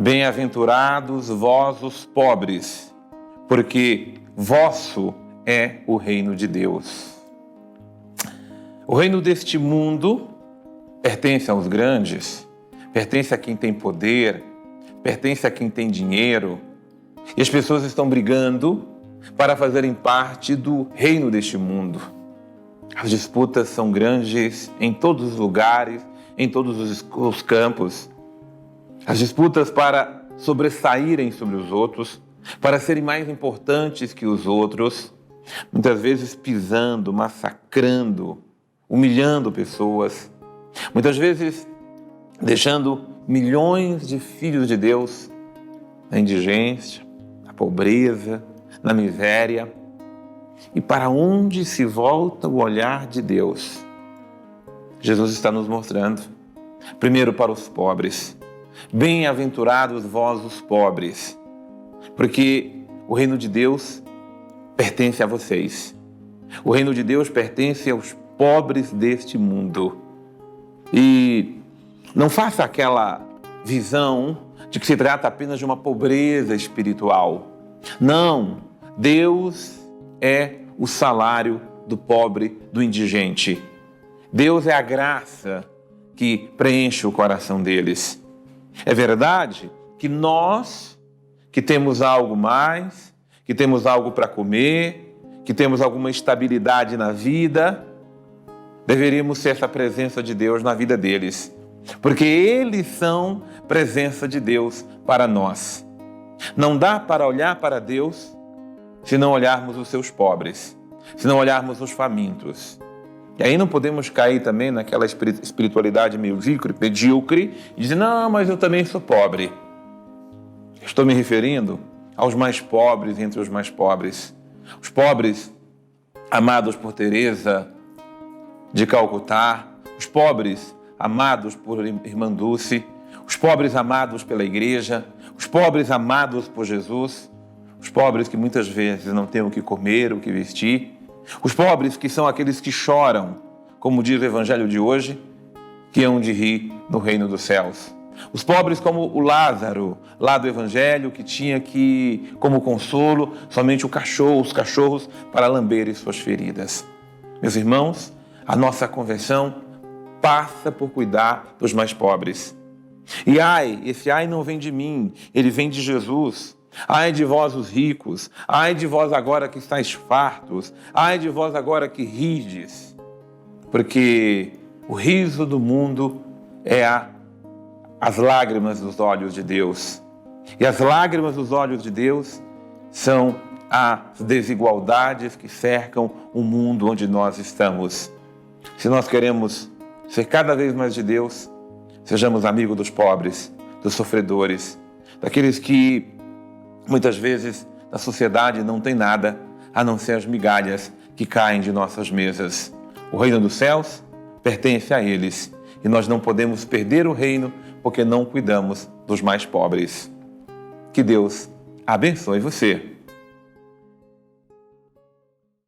Bem-aventurados vós os pobres, porque vosso é o reino de Deus. O reino deste mundo pertence aos grandes, pertence a quem tem poder, pertence a quem tem dinheiro. E as pessoas estão brigando para fazerem parte do reino deste mundo. As disputas são grandes em todos os lugares, em todos os campos. As disputas para sobressaírem sobre os outros, para serem mais importantes que os outros, muitas vezes pisando, massacrando, humilhando pessoas, muitas vezes deixando milhões de filhos de Deus na indigência, na pobreza, na miséria. E para onde se volta o olhar de Deus? Jesus está nos mostrando, primeiro para os pobres. Bem-aventurados vós os pobres, porque o reino de Deus pertence a vocês. O reino de Deus pertence aos pobres deste mundo. E não faça aquela visão de que se trata apenas de uma pobreza espiritual. Não, Deus é o salário do pobre, do indigente. Deus é a graça que preenche o coração deles. É verdade que nós, que temos algo mais, que temos algo para comer, que temos alguma estabilidade na vida, deveríamos ser essa presença de Deus na vida deles, porque eles são presença de Deus para nós. Não dá para olhar para Deus se não olharmos os seus pobres, se não olharmos os famintos. E aí não podemos cair também naquela espiritualidade medíocre e dizer, não, mas eu também sou pobre. Estou me referindo aos mais pobres entre os mais pobres. Os pobres amados por Teresa de Calcutá, os pobres amados por Irmã Dulce, os pobres amados pela igreja, os pobres amados por Jesus, os pobres que muitas vezes não têm o que comer, o que vestir, os pobres que são aqueles que choram, como diz o Evangelho de hoje, que hão de rir no reino dos céus. Os pobres como o Lázaro, lá do Evangelho, que tinha que, como consolo, somente os cachorros para lamberem suas feridas. Meus irmãos, a nossa conversão passa por cuidar dos mais pobres. E esse ai não vem de mim, ele vem de Jesus. Ai de vós os ricos, ai de vós agora que estáis fartos, ai de vós agora que rides, porque o riso do mundo é as lágrimas dos olhos de Deus. E as lágrimas dos olhos de Deus são as desigualdades que cercam o mundo onde nós estamos. Se nós queremos ser cada vez mais de Deus, sejamos amigos dos pobres, dos sofredores, daqueles que muitas vezes na sociedade não tem nada a não ser as migalhas que caem de nossas mesas. O reino dos céus pertence a eles e nós não podemos perder o reino porque não cuidamos dos mais pobres. Que Deus abençoe você.